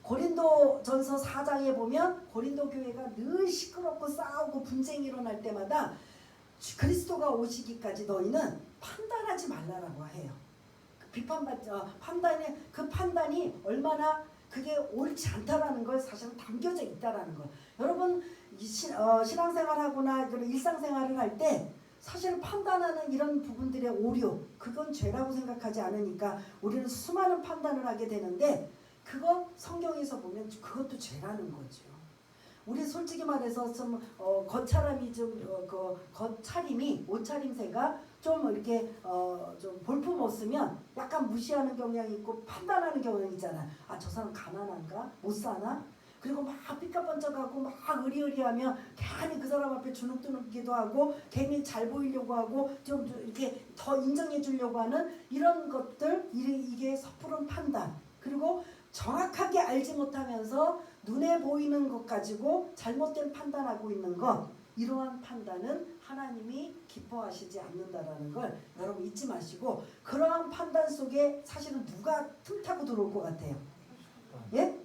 고린도전서 4장에 보면 고린도 교회가 늘 시끄럽고 싸우고 분쟁이 일어날 때마다 그리스도가 오시기까지 너희는 판단하지 말라라고 해요. 그 판단이 얼마나 그게 옳지 않다라는 걸 사실은 담겨져 있다라는 거. 여러분 신앙생활하거나 일상생활을 할 때 사실 판단하는 이런 부분들의 오류, 그건 죄라고 생각하지 않으니까 우리는 수많은 판단을 하게 되는데 그거 성경에서 보면 그것도 죄라는 거죠. 우리 솔직히 말해서 좀 겉차림이 겉차림이 옷차림새가 좀 이렇게 좀 볼품 없으면 약간 무시하는 경향이 있고 판단하는 경향이 있잖아. 아, 저 사람 가난한가? 못 사나? 그리고 막 삐까번쩍하고 막 의리의리하면 괜히 그 사람 앞에 주눅드는기도 하고 괜히 잘 보이려고 하고 좀 이렇게 더 인정해 주려고 하는 이런 것들, 이게 섣부른 판단. 그리고 정확하게 알지 못하면서 눈에 보이는 것 가지고 잘못된 판단하고 있는 것, 이러한 판단은 하나님이 기뻐하시지 않는다라는 걸 여러분 잊지 마시고, 그러한 판단 속에 사실은 누가 틈타고 들어올 것 같아요? 예?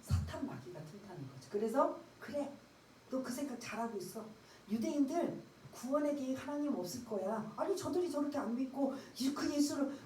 사탄 마귀가 틈타는 거죠. 그래서 그래, 너 그 생각 잘하고 있어. 유대인들 구원의 계획 하나님 없을 거야. 아니 저들이 저렇게 안 믿고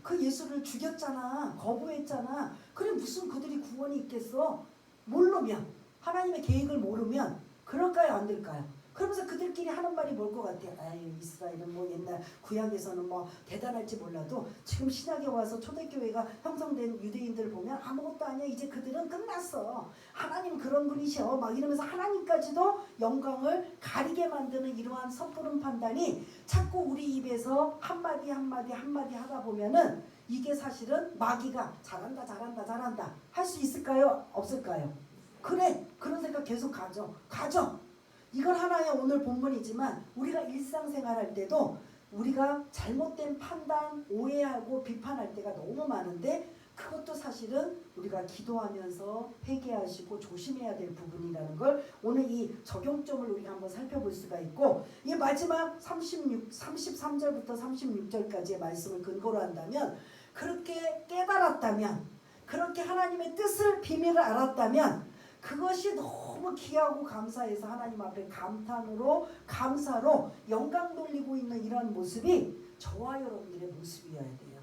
그 예수를 죽였잖아. 거부했잖아. 그래 무슨 그들이 구원이 있겠어? 모르면, 하나님의 계획을 모르면 그럴까요 안 될까요? 그러면서 그들끼리 하는 말이 뭘 것 같아요? 아유, 이스라엘은 뭐 옛날 구약에서는 뭐 대단할지 몰라도 지금 신약에 와서 초대교회가 형성된 유대인들을 보면 아무것도 아니야. 이제 그들은 끝났어. 하나님 그런 분이셔. 막 이러면서 하나님까지도 영광을 가리게 만드는 이러한 섣부른 판단이 자꾸 우리 입에서 한마디 하다 보면은 이게 사실은 마귀가 잘한다 할 수 있을까요? 없을까요? 그래, 그런 생각 계속 가져. 이건 하나의 오늘 본문이지만 우리가 일상생활할 때도 우리가 잘못된 판단, 오해하고 비판할 때가 너무 많은데 그것도 사실은 우리가 기도하면서 회개하시고 조심해야 될 부분이라는 걸 오늘 이 적용점을 우리가 한번 살펴볼 수가 있고, 이 마지막 33절부터 36절까지의 말씀을 근거로 한다면, 그렇게 깨달았다면, 그렇게 하나님의 뜻을 비밀을 알았다면 그것이 너무 귀하고 감사해서 하나님 앞에 감사로 영광 돌리고 있는 이런 모습이 저와 여러분들의 모습이어야 돼요.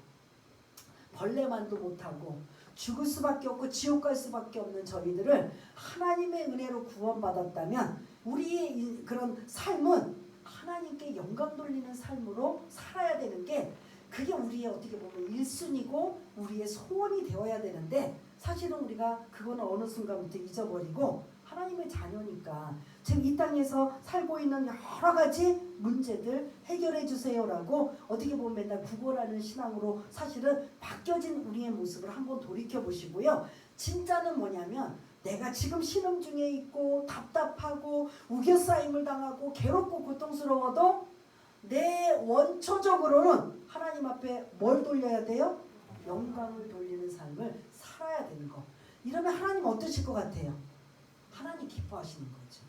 벌레만도 못하고 죽을 수밖에 없고 지옥 갈 수밖에 없는 저희들을 하나님의 은혜로 구원받았다면 우리의 그런 삶은 하나님께 영광 돌리는 삶으로 살아야 되는 게, 그게 우리의 어떻게 보면 1순위고 우리의 소원이 되어야 되는데, 사실은 우리가 그거는 어느 순간부터 잊어버리고 하나님의 자녀니까 지금 이 땅에서 살고 있는 여러 가지 문제들 해결해 주세요라고 어떻게 보면 맨날 구걸하는 신앙으로 사실은 바뀌어진 우리의 모습을 한번 돌이켜 보시고요. 진짜는 뭐냐면, 내가 지금 신음 중에 있고 답답하고 우겨싸임을 당하고 괴롭고 고통스러워도 내 원초적으로는 하나님 앞에 뭘 돌려야 돼요? 영광을 돌리는 삶을 살아야 되는 거. 이러면 하나님 어떠실 것 같아요? 하나님 기뻐하시는 거죠.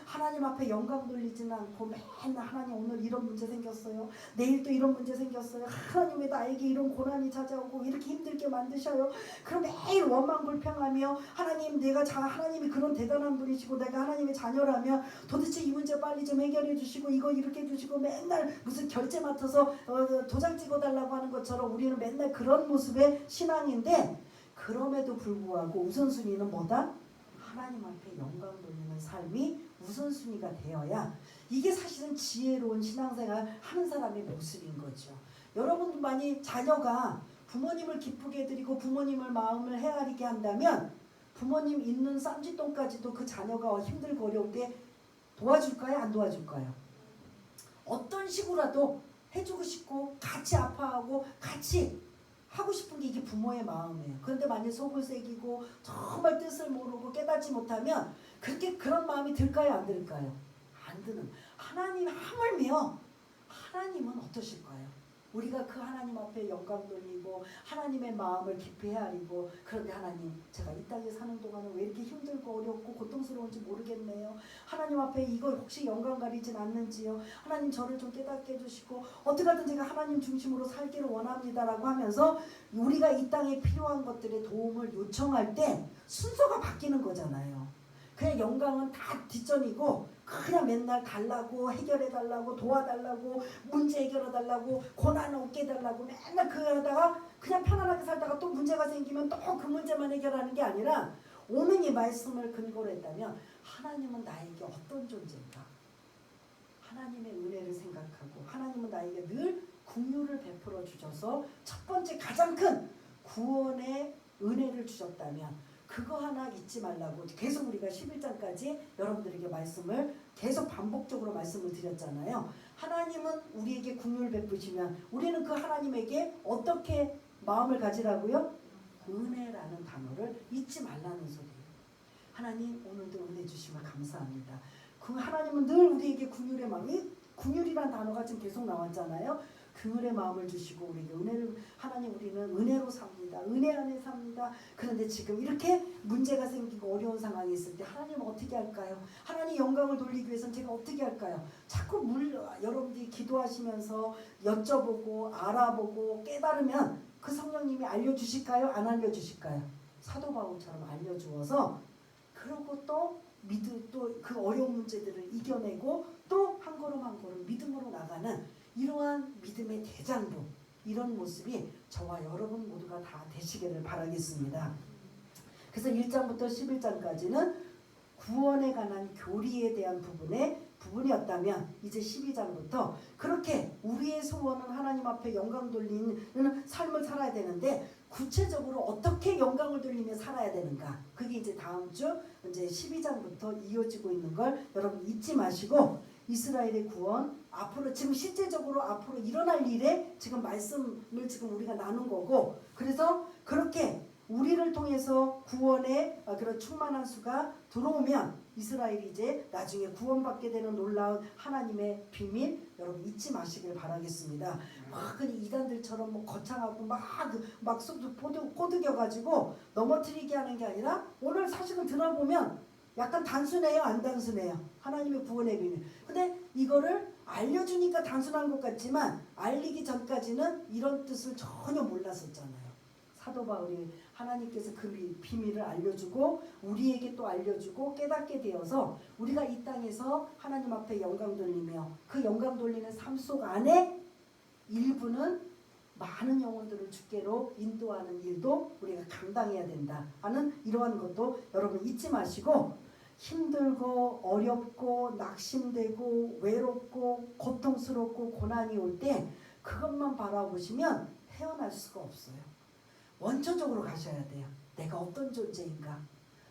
하나님 앞에 영광 돌리지는 않고 맨날 하나님 오늘 이런 문제 생겼어요. 내일 또 이런 문제 생겼어요. 하나님 왜 나에게 이런 고난이 찾아오고 이렇게 힘들게 만드셔요. 그럼 매일 원망불평하며 하나님 하나님이 그런 대단한 분이시고 내가 하나님의 자녀라면 도대체 이 문제 빨리 좀 해결해 주시고 이거 이렇게 해주시고 맨날 무슨 결제 맡아서 도장 찍어달라고 하는 것처럼 우리는 맨날 그런 모습의 신앙인데 그럼에도 불구하고 우선순위는 뭐다? 하나님 앞에 영광 돌리는 삶이 우선순위가 되어야 이게 사실은 지혜로운 신앙생활 하는 사람의 모습인 거죠. 여러분 많이 자녀가 부모님을 기쁘게 해드리고 부모님을 마음을 헤아리게 한다면 부모님 있는 쌈짓돈까지도 그 자녀가 힘들고 어려울 때 도와줄까요? 안 도와줄까요? 어떤 식으로라도 해주고 싶고 같이 아파하고 같이 하고 싶은 게 이게 부모의 마음이에요. 그런데 만약 속을 새기고 정말 뜻을 모르고 깨닫지 못하면 그런 마음이 들까요? 안 들까요? 안 드는. 하나님 하물며 하나님은 어떠실까요? 우리가 그 하나님 앞에 영광 돌리고 하나님의 마음을 깊이 헤아리고 그런데 하나님 제가 이 땅에 사는 동안은 왜 이렇게 힘들고 어렵고 고통스러운지 모르겠네요. 하나님 앞에 이거 혹시 영광 가리진 않는지요. 하나님 저를 좀 깨닫게 해주시고 어떻게 하든 제가 하나님 중심으로 살기를 원합니다라고 하면서 우리가 이 땅에 필요한 것들의 도움을 요청할 때 순서가 바뀌는 거잖아요. 그냥 영광은 다 뒷전이고 그냥 맨날 달라고 해결해달라고 도와달라고 문제 해결해달라고 고난 없게 해달라고 맨날 그거 하다가 그냥 편안하게 살다가 또 문제가 생기면 또 그 문제만 해결하는 게 아니라 오늘 이 말씀을 근거로 했다면 하나님은 나에게 어떤 존재인가? 하나님의 은혜를 생각하고 하나님은 나에게 늘 긍휼을 베풀어 주셔서 첫 번째 가장 큰 구원의 은혜를 주셨다면 그거 하나 잊지 말라고 계속 우리가 11장까지 여러분들에게 말씀을 계속 반복적으로 말씀을 드렸잖아요. 하나님은 우리에게 긍휼을 베푸시면 우리는 그 하나님에게 어떻게 마음을 가지라고요? 은혜라는 단어를 잊지 말라는 소리예요. 하나님 오늘도 은혜 주시면 감사합니다. 그 하나님은 늘 우리에게 긍휼의 마음, 긍휼이란 단어가 지금 계속 나왔잖아요. 긍휼의 마음을 주시고 우리에게 은혜를 하나님 우리는 은혜로 삽니다. 은혜 안에 삽니다. 그런데 지금 이렇게 문제가 생기고 어려운 상황이 있을 때 하나님 어떻게 할까요? 하나님 영광을 돌리기 위해서는 제가 어떻게 할까요? 자꾸 여러분들이 기도하시면서 여쭤보고 알아보고 깨달으면 그 성령님이 알려주실까요? 안 알려주실까요? 사도 바울처럼 알려주어서 그러고 또 그 어려운 문제들을 이겨내고 또 한 걸음 한 걸음 믿음으로 나가는 이러한 믿음의 대장부 이런 모습이 저와 여러분 모두가 다 되시기를 바라겠습니다. 그래서 1장부터 11장까지는 구원에 관한 교리에 대한 부분이었다면 이제 12장부터 그렇게 우리의 소원은 하나님 앞에 영광 돌리는 삶을 살아야 되는데 구체적으로 어떻게 영광을 돌리며 살아야 되는가 그게 이제 다음 주 이제 12장부터 이어지고 있는 걸 여러분 잊지 마시고 이스라엘의 구원 앞으로 지금 실제적으로 앞으로 일어날 일에 지금 말씀을 지금 우리가 나눈 거고 그래서 그렇게 우리를 통해서 구원의 그런 충만한 수가 들어오면 이스라엘이 이제 나중에 구원받게 되는 놀라운 하나님의 비밀 여러분 잊지 마시길 바라겠습니다. 막 그냥 이단들처럼 뭐 거창하고 막 속도 꼬드겨가지고 넘어뜨리게 하는 게 아니라 오늘 사실은 들어보면 약간 단순해요? 안 단순해요? 하나님의 구원의 비밀. 근데 이거를 알려주니까 단순한 것 같지만 알리기 전까지는 이런 뜻을 전혀 몰랐었잖아요. 사도 바울이 하나님께서 그 비밀을 알려주고 우리에게 또 알려주고 깨닫게 되어서 우리가 이 땅에서 하나님 앞에 영광 돌리며 그 영광 돌리는 삶 속 안에 일부는 많은 영혼들을 주께로 인도하는 일도 우리가 감당해야 된다 하는 이러한 것도 여러분 잊지 마시고 힘들고 어렵고 낙심되고 외롭고 고통스럽고 고난이 올 때 그것만 바라보시면 헤어날 수가 없어요. 원초적으로 가셔야 돼요. 내가 어떤 존재인가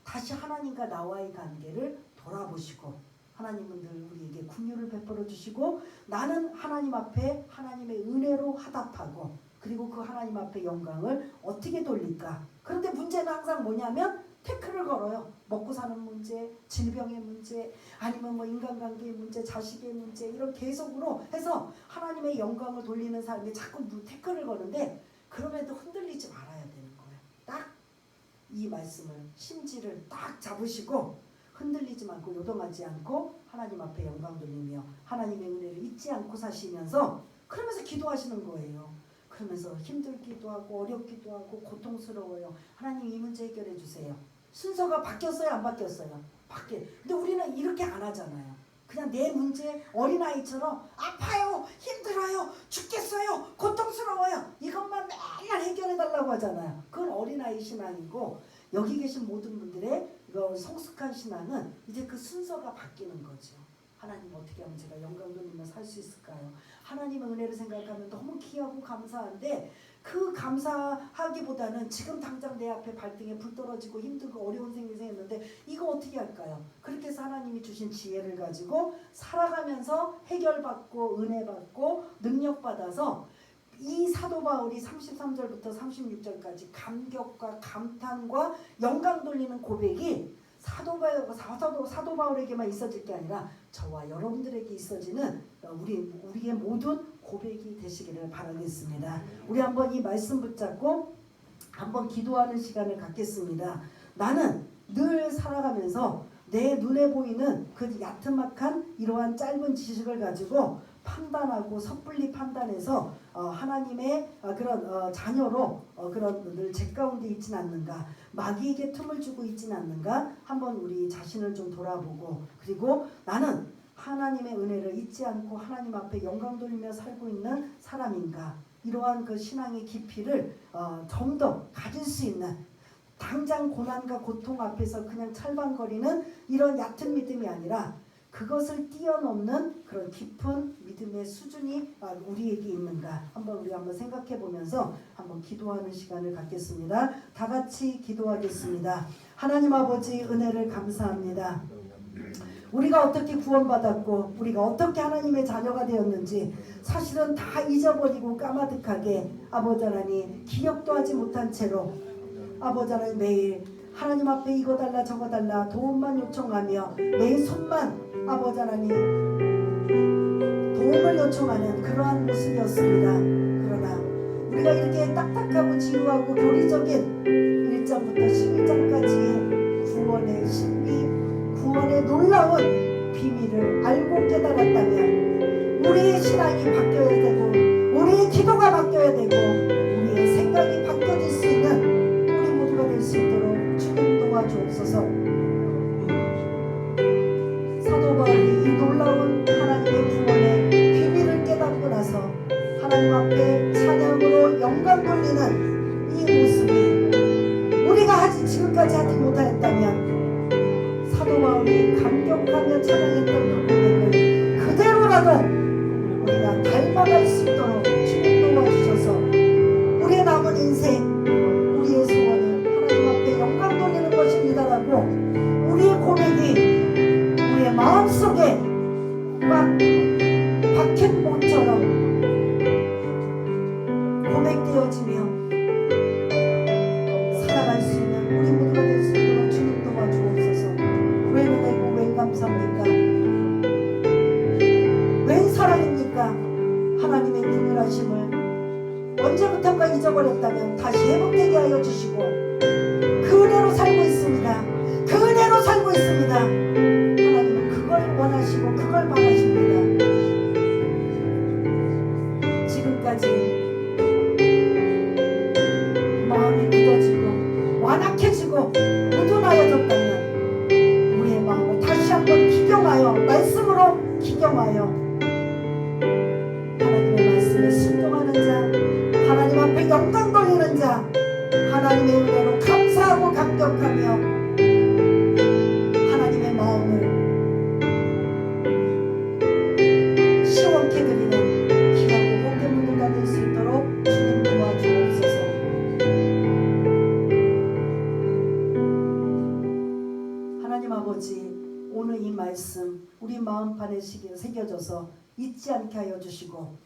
다시 하나님과 나와의 관계를 돌아보시고 하나님은 늘 우리에게 긍휼을 베풀어 주시고 나는 하나님 앞에 하나님의 은혜로 화답하고 그리고 그 하나님 앞에 영광을 어떻게 돌릴까. 그런데 문제는 항상 뭐냐면 태클을 걸어요. 먹고 사는 문제, 질병의 문제, 아니면 뭐 인간관계의 문제, 자식의 문제 이런 계속으로 해서 하나님의 영광을 돌리는 사람이 자꾸 태클을 거는데 그럼에도 흔들리지 말아야 되는 거예요. 딱 이 말씀을 심지를 딱 잡으시고 흔들리지 않고 요동하지 않고 하나님 앞에 영광 돌리며 하나님의 은혜를 잊지 않고 사시면서 그러면서 기도하시는 거예요. 그러면서 힘들기도 하고 어렵기도 하고 고통스러워요. 하나님 이 문제 해결해 주세요. 순서가 바뀌었어요? 안 바뀌었어요? 근데 우리는 이렇게 안 하잖아요. 그냥 내 문제 어린아이처럼 아파요, 힘들어요, 죽겠어요, 고통스러워요 이것만 맨날 해결해 달라고 하잖아요. 그건 어린아이 신앙이고 여기 계신 모든 분들의 성숙한 신앙은 이제 그 순서가 바뀌는 거죠. 하나님 어떻게 하면 제가 영광 돌리며 살 수 있을까요? 하나님의 은혜를 생각하면 너무 귀하고 감사한데 그 감사하기보다는 지금 당장 내 앞에 발등에 불 떨어지고 힘들고 어려운 생이 생겼는데 이거 어떻게 할까요? 그렇게 해서 하나님이 주신 지혜를 가지고 살아가면서 해결받고 은혜받고 능력받아서 이 사도 바울이 33절부터 36절까지 감격과 감탄과 영광 돌리는 고백이 사도 바울에게만 있어질 게 아니라 저와 여러분들에게 있어지는 우리의 모든 고백이 되시기를 바라겠습니다. 우리 한번 이 말씀 붙잡고 한번 기도하는 시간을 갖겠습니다. 나는 늘 살아가면서 내 눈에 보이는 그 야트막한 이러한 짧은 지식을 가지고 판단하고 섣불리 판단해서 하나님의 그런 자녀로 그런 늘 제 가운데 있진 않는가, 마귀에게 틈을 주고 있진 않는가 한번 우리 자신을 좀 돌아보고, 그리고 나는 하나님의 은혜를 잊지 않고 하나님 앞에 영광 돌리며 살고 있는 사람인가, 이러한 그 신앙의 깊이를 좀 더 가질 수 있는, 당장 고난과 고통 앞에서 그냥 찰방거리는 이런 얕은 믿음이 아니라 그것을 뛰어넘는 그런 깊은 믿음의 수준이 우리에게 있는가 우리 한번 생각해 보면서 한번 기도하는 시간을 갖겠습니다. 다 같이 기도하겠습니다. 하나님 아버지 은혜를 감사합니다. 우리가 어떻게 구원받았고 우리가 어떻게 하나님의 자녀가 되었는지 사실은 다 잊어버리고 까마득하게 아버지 하나님 기억도 하지 못한 채로 아버지 하나님 매일 하나님 앞에 이거 달라 저거 달라 도움만 요청하며 매일 손만 아버지 하나님 도움을 요청하는 그러한 모습이었습니다. 그러나 우리가 이렇게 딱딱하고 지루하고 교리적인 1장부터 11장까지의 구원의 신비, 구원의 놀라운 비밀을 알고 깨달았다면 우리의 신앙이 바뀌어야 되고 우리의 기도가 바뀌어야 되고 우리의 생각이 바뀌어질 수 있는 우리 모두가 될 수 있도록 주님 도와주옵소서. 사도 바울이 이 놀라운 하나님의 구원의 비밀을 깨닫고 나서 하나님 앞에 찬양으로 영광 돌리는 이 모습이 우리가 지금까지 하지 못하였다면 사도 바울이 감격하며 찬양했던 그 고백을 그대로라도 우리가 닮아갈 수 있도록 주님 도와주셔서 우리의 남은 인생 우리의 소원은 하나님 앞에 영광 돌리는 것입니다라고 우리의 고백이 우리의 마음속에 막 박힌못처럼 고백되어지며 살아갈 수 있는 우리 모두가 될 수 있도록 주님 도와주옵소서. 웬 은혜고 웬 감사입니까? 웬 사랑입니까? 하나님의 긍휼하심을 언제부턴가 잊어버렸다면 다시 회복되게 하여 주시고 그 은혜로 살고 있습니다. 그 은혜로 살고 있습니다. 하나님은 그걸 원하시고 그걸 바라십니다. 지금까지 마음이 굳어지고 완악해지고 무둔하여졌다면 우리의 마음을 다시 한번 기경하여 말씀으로 기경하여 하나님의 말씀에 순종하는 자, 하나님 앞에 영광 돌리는 자, 하나님의 은혜로 감사하고 감격하며 하나님의 마음을 시원케 드리는 귀하고 복된 분들과 될 수 있도록 주님 도와주옵소서. 하나님 아버지, 오늘 이 말씀 우리 마음판에 새겨져서 잊지 않게 하여 주시고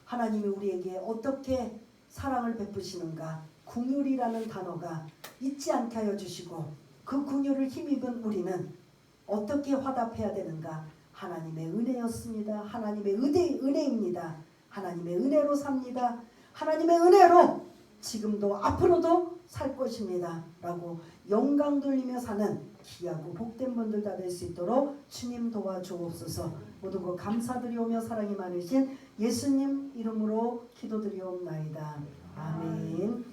하나님이 우리에게 어떻게 사랑을 베푸시는가, 긍휼이라는 단어가 잊지 않게 하여 주시고 그 긍휼을 힘입은 우리는 어떻게 화답해야 되는가, 하나님의 은혜였습니다. 하나님의 은혜입니다. 하나님의 은혜로 삽니다. 하나님의 은혜로 지금도 앞으로도 살 것입니다 라고 영광 돌리며 사는 귀하고 복된 분들 다 될 수 있도록 주님 도와주옵소서. 모든 것 감사드리오며 사랑이 많으신 예수님 이름으로 기도드리옵나이다. 아멘.